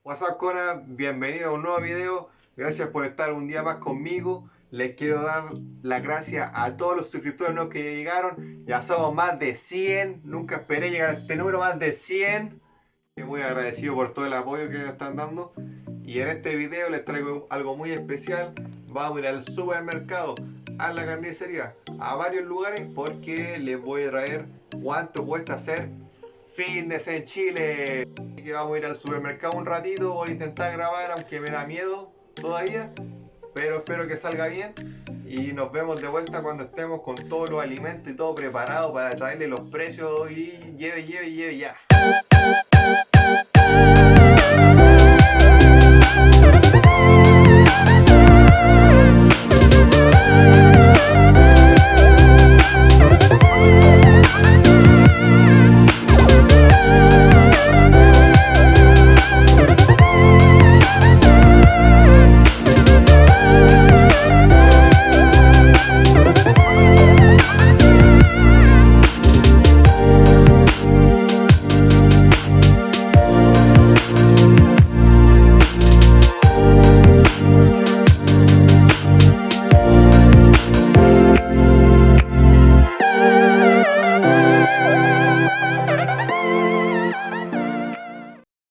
What's up, Cona? Bienvenido a un nuevo video. Gracias por estar un día más conmigo. Les quiero dar las gracias a todos los suscriptores nuevos que llegaron. Ya somos más de 100. Nunca esperé llegar a este número, más de 100. Estoy muy agradecido por todo el apoyo que nos están dando. Y en este video les traigo algo muy especial. Vamos a ir al supermercado, a la carnicería, a varios lugares, porque les voy a traer cuánto cuesta hacer fitness en Chile. Así que vamos a ir al supermercado un ratito. Voy a intentar grabar, aunque me da miedo todavía, pero espero que salga bien. Y nos vemos de vuelta cuando estemos con todos los alimentos y todo preparado para traerle los precios y lleve ya.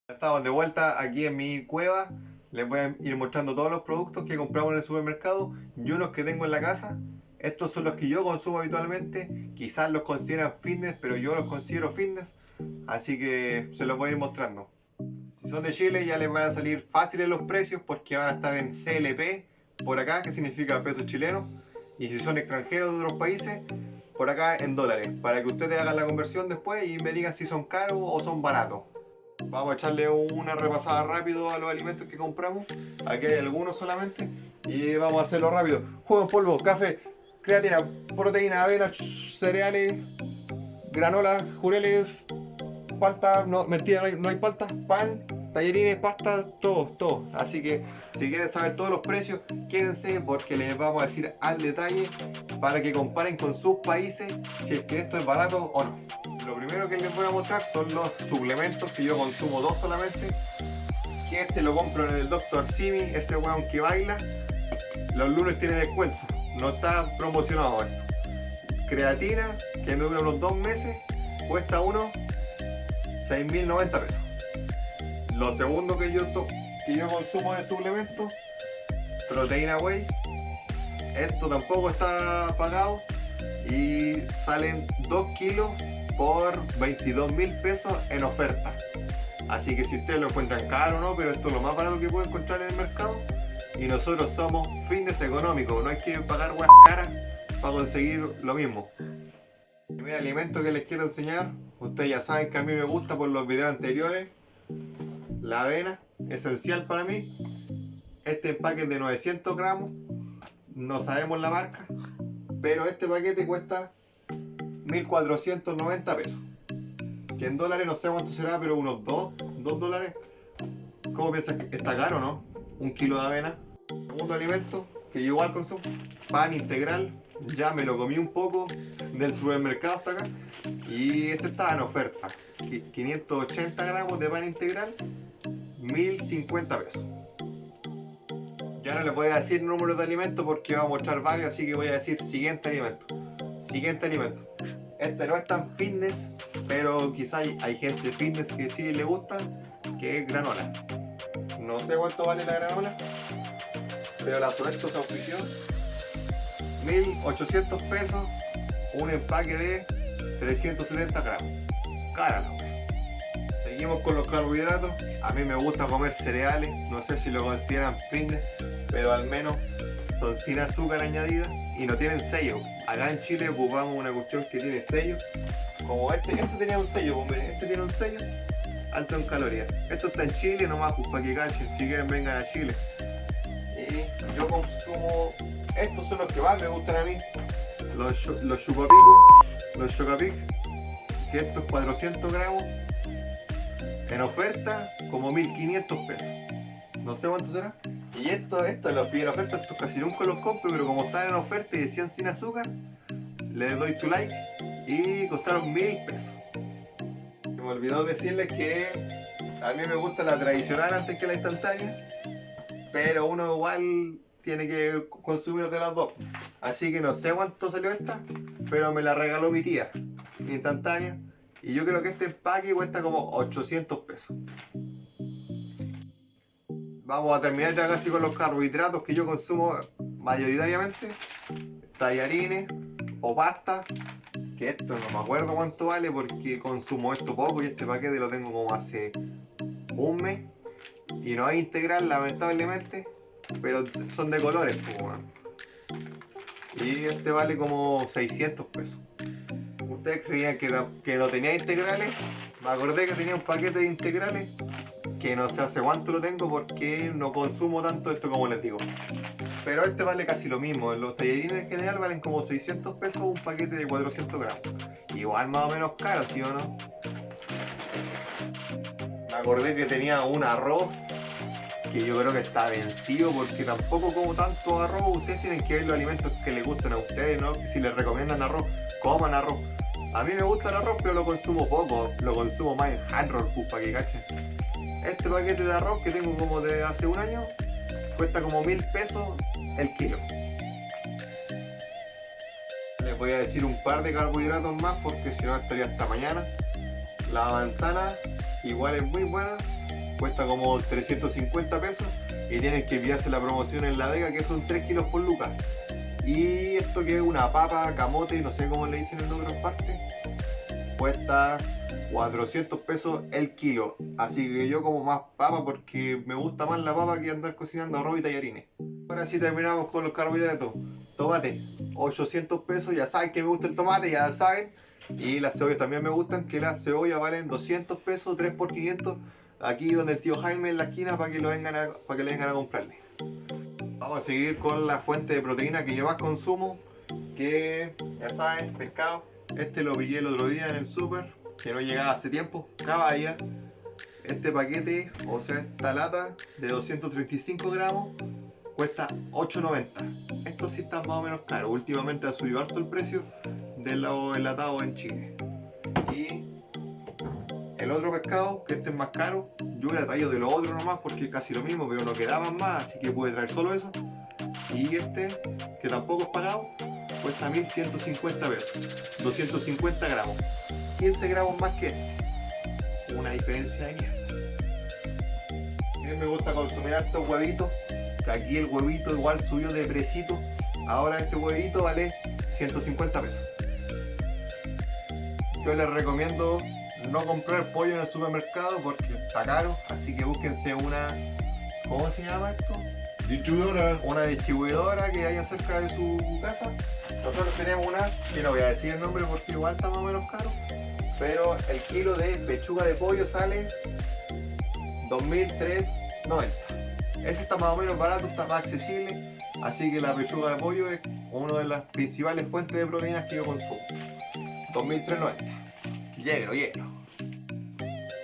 Estamos de vuelta aquí en mi cueva. Les voy a ir mostrando todos los productos que compramos en el supermercado y unos que tengo en la casa. Estos son los que yo consumo habitualmente. Quizás los consideran fitness, pero yo los considero fitness, así que se los voy a ir mostrando. Si son de Chile ya les van a salir fáciles los precios porque van a estar en CLP por acá, que significa pesos chilenos. Y si son extranjeros de otros países, por acá en dólares, para que ustedes hagan la conversión después y me digan si son caros o son baratos. Vamos a echarle una repasada rápido a los alimentos que compramos. Aquí hay algunos solamente y vamos a hacerlo rápido. Jugo en polvo, café, creatina, proteína, avena, cereales, granola, jureles, palta, no, mentira, no hay palta, pan, tallarines, pasta, todo. Así que si quieren saber todos los precios, quédense porque les vamos a decir al detalle para que comparen con sus países si es que esto es barato o no. Lo primero que les voy a mostrar son los suplementos, que yo consumo dos solamente. Que este lo compro en el Dr. Simi, ese weón que baila. Los lunes tiene descuento, no está promocionado esto. Creatina, que me dura unos 2 meses, cuesta unos 6.090 pesos. Lo segundo que yo consumo de suplementos, proteína whey. Esto tampoco está pagado y salen 2 kilos por 22.000 pesos en oferta. Así que si ustedes lo encuentran caro o no, pero esto es lo más barato que pueden encontrar en el mercado. Y nosotros somos fitness económico, no hay que pagar huevas caras para conseguir lo mismo. El primer alimento que les quiero enseñar, ustedes ya saben que a mí me gusta por los videos anteriores, la avena, esencial para mí. Este empaque es de 900 gramos, no sabemos la marca, pero este paquete cuesta 1.490 pesos. Que en dólares no sé cuánto será, pero unos 2 dólares. ¿Cómo piensas que está caro, no? Un kilo de avena. Segundo alimento que yo igual consumo, pan integral. Ya me lo comí un poco del supermercado hasta acá y este estaba en oferta. 580 gramos de pan integral, 1.050 pesos. Ya no les voy a decir números de alimentos porque va a mostrar varios, así que voy a decir siguiente alimento. Este no es tan fitness, pero quizá hay gente fitness que sí le gusta, que es granola. No sé cuánto vale la granola, pero la Sodexo se auspició. 1.800 pesos, un empaque de 370 gramos. Cara la wea. Seguimos con los carbohidratos. A mí me gusta comer cereales, no sé si lo consideran fitness, pero al menos son sin azúcar añadida y no tienen sello. Acá en Chile ocupamos una cuestión que tiene sello, como este tenía un sello, pues miren, este tiene un sello alto en calorías. Esto está en Chile nomás, pues para que cachen, si quieren vengan a Chile. Y yo consumo, estos son los que más me gustan a mí, los Chocapic, que estos 400 gramos, en oferta como 1.500 pesos. No sé cuánto será. Y esto los piden en oferta, estos casi nunca los compro, pero como están en oferta y decían sin azúcar, les doy su like y costaron 1.000 pesos. Me olvidó decirles que A mí me gusta la tradicional antes que la instantánea, pero uno igual tiene que consumir de las dos. Así que no sé cuánto salió esta, pero me la regaló mi tía, instantánea. Y yo creo que este empaque cuesta como 800 pesos. Vamos a terminar ya casi con los carbohidratos que yo consumo mayoritariamente. Tallarines o pasta, que esto no me acuerdo cuánto vale porque consumo esto poco y este paquete lo tengo como hace un mes. Y no es integral, lamentablemente, pero son de colores, pues, bueno. Y este vale como 600 pesos. ¿Ustedes creían que no tenía integrales? Me acordé que tenía un paquete de integrales, que no sé hace cuánto lo tengo porque no consumo tanto esto como les digo. Pero este vale casi lo mismo. Los tallarines en general valen como 600 pesos un paquete de 400 gramos. Igual más o menos caro, ¿sí o no? Me acordé que tenía un arroz que yo creo que está vencido porque tampoco como tanto arroz. Ustedes tienen que ver los alimentos que les gustan a ustedes, ¿no? Si les recomiendan arroz, coman arroz. A mí me gusta el arroz, pero lo consumo poco. Lo consumo más en hand roll, pues, para que cachen. Este paquete de arroz que tengo como de hace un año cuesta como 1000 pesos el kilo. Les voy a decir un par de carbohidratos más porque si no estaría hasta mañana. La manzana igual es muy buena, cuesta como 350 pesos y tienen que enviarse la promoción en La Vega que son 3 kilos por lucas. Y esto que es una papa, camote, no sé cómo le dicen en otras partes, cuesta 400 pesos el kilo. Así que yo como más papa porque me gusta más la papa que andar cocinando arroz y tallarines. Ahora sí terminamos con los carbohidratos. Tomate, 800 pesos, ya saben que me gusta el tomate, ya saben. Y las cebollas también me gustan, que las cebollas valen 200 pesos, 3 por 500. Aquí donde el tío Jaime en la esquina para que le vengan a comprarle. Vamos a seguir con la fuente de proteína que yo más consumo, que ya saben, pescado. Este lo pillé el otro día en el súper, que no llegaba hace tiempo, caballa. Este paquete, o sea esta lata de 235 gramos, cuesta 8,90. Esto sí está más o menos caro. Últimamente ha subido harto el precio de los enlatados en Chile. Y el otro pescado, que este es más caro, yo hubiera traído de lo otro nomás porque es casi lo mismo, pero no quedaban más, así que pude traer solo eso. Y este, que tampoco es pagado, cuesta 1150 pesos, 250 gramos, 15 gramos más que este. Una diferencia de mierda. A mí me gusta consumir hartos huevitos, que aquí el huevito igual subió de precito. Ahora este huevito vale 150 pesos. Yo les recomiendo no comprar pollo en el supermercado porque está caro, así que búsquense una, ¿cómo se llama esto? Distribuidora. Una distribuidora que haya cerca de su casa. Nosotros tenemos una, que no voy a decir el nombre porque igual está más o menos caro, pero el kilo de pechuga de pollo sale 2.390. Ese está más o menos barato, está más accesible, así que la pechuga de pollo es una de las principales fuentes de proteínas que yo consumo. 2.390. Hielo.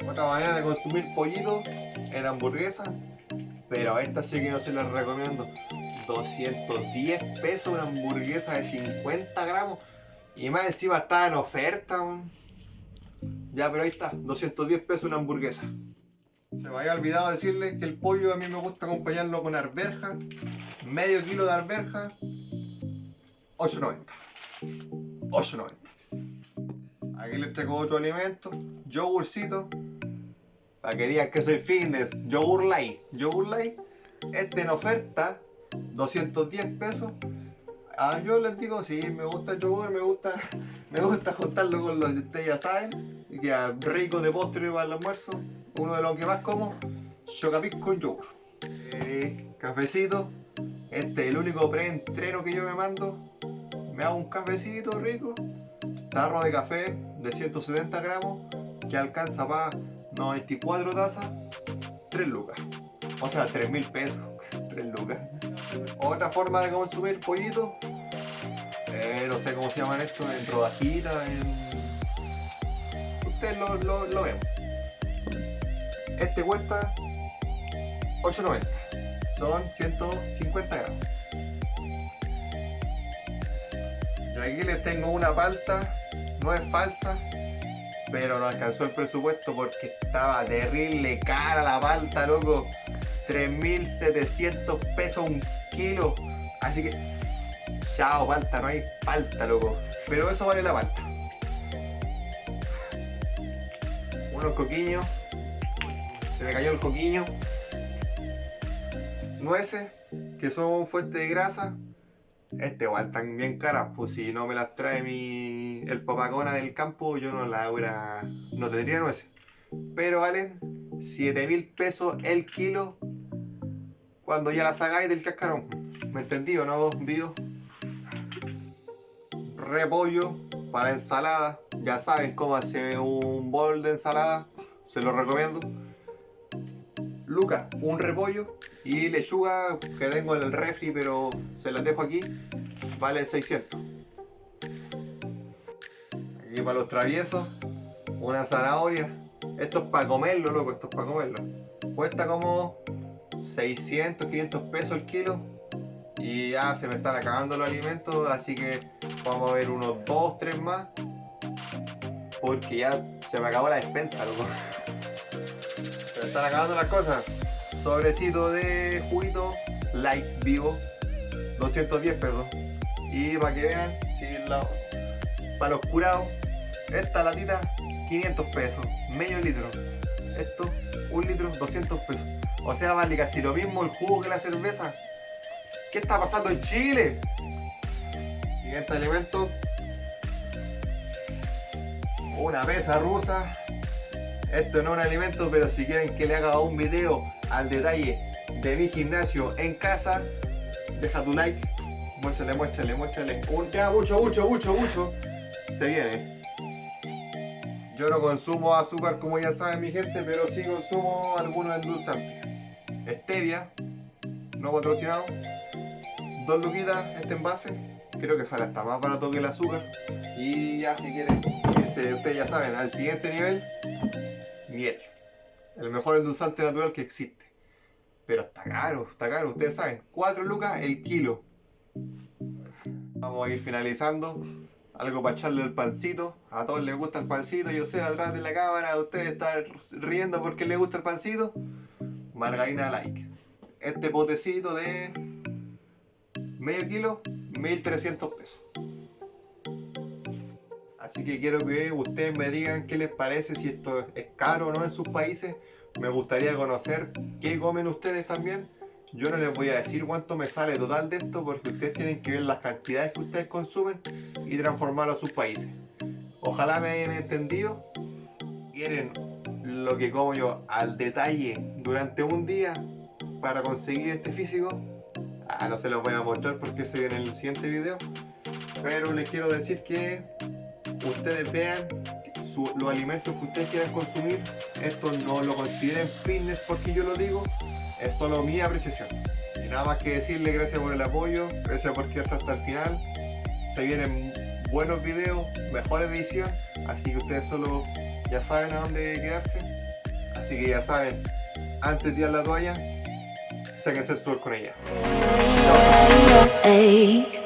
Otra manera de consumir pollito en hamburguesa, pero esta sí que no se la recomiendo. 210 pesos una hamburguesa de 50 gramos y más encima está en oferta. Ya, pero ahí está, 210 pesos una hamburguesa. Se me había olvidado decirles que el pollo a mí me gusta acompañarlo con arveja. Medio kilo de arveja, 8,90. 8,90. Aquí les traigo otro alimento, yogurcito, para que digan que soy fitness, yogur light. Este en oferta, 210 pesos. Yo les digo, sí, me gusta el yogur, me gusta juntarlo con los de ustedes ya saben, y queda rico de postre para el almuerzo. Uno de los que más como, chocapic con yogur. Cafecito, este es el único pre-entreno que yo me mando. Me hago un cafecito rico, tarro de café de 170 gramos, que alcanza para 94 tazas, 3 lucas. O sea, 3.000 pesos, 3 lucas. Otra forma de consumir pollito, no sé cómo se llaman estos, en rodajitas, ustedes lo ven. Este cuesta 8,90, son 150 gramos. Y aquí les tengo una palta, no es falsa, pero no alcanzó el presupuesto porque estaba terrible cara la palta, loco. 3.700 pesos un kilo. Así que, chao palta, no hay palta, loco. Pero eso vale la palta. Unos coquiños. Se me cayó el coquiño. Nueces, que son fuente de grasa. Igual están bien caras, pues si no me las trae el papagona del campo, yo no tendría nueces. Pero valen 7.000 pesos el kilo cuando ya las hagáis del cascarón. ¿Me entendí o no, Bio? Repollo para ensalada. Ya saben cómo hacer un bol de ensalada. Se lo recomiendo. Lucas, un repollo. Y lechuga que tengo en el refri, pero se las dejo aquí. Vale 600. Aquí para los traviesos. Una zanahoria. Esto es para comerlo, loco. Esto es para comerlo. Cuesta como 600, 500 pesos el kilo. Y ya se me están acabando los alimentos. Así que vamos a ver unos 2, 3 más. Porque ya se me acabó la despensa, loco. Se me están acabando las cosas. Sobrecito de juguito light vivo, 210 pesos. Y para que vean, para los curados, esta latita 500 pesos, medio litro. Esto, 1 litro, 200 pesos. O sea, vale casi lo mismo el jugo que la cerveza. ¿Qué está pasando en Chile? Siguiente alimento. Una pesa rusa. Esto no es un alimento, pero si quieren que le haga un video al detalle de mi gimnasio en casa, deja tu like. Muéstrale. Ya, mucho. Se viene. Yo no consumo azúcar, como ya saben mi gente, pero sí consumo algunos endulzantes. Stevia, no patrocinado. 2 luquitas este envase. Creo que sale hasta más barato que el azúcar. Y ya si quieren irse, ustedes ya saben, al siguiente nivel, miel. El mejor endulzante natural que existe. Pero está caro, ustedes saben. 4 lucas el kilo. Vamos a ir finalizando. Algo para echarle el pancito. A todos les gusta el pancito. Yo sé, atrás de la cámara ustedes están riendo porque les gusta el pancito. Margarina like. Este potecito de medio kilo, 1.300 pesos. Así que quiero que ustedes me digan qué les parece, si esto es caro o no en sus países. Me gustaría conocer qué comen ustedes también. Yo no les voy a decir cuánto me sale total de esto porque ustedes tienen que ver las cantidades que ustedes consumen y transformarlo a sus países. Ojalá me hayan entendido. Quieren lo que como yo al detalle durante un día para conseguir este físico. No se los voy a mostrar porque se viene en el siguiente video. Pero les quiero decir que ustedes vean los alimentos que ustedes quieran consumir. Esto no lo consideren fitness porque yo lo digo, es solo mi apreciación. Y nada más que decirles gracias por el apoyo, gracias por quedarse hasta el final. Se vienen buenos videos, mejor edición, así que ustedes solo ya saben a dónde quedarse. Así que ya saben, antes de tirar la toalla, sáquense el sudor con ella. Chao.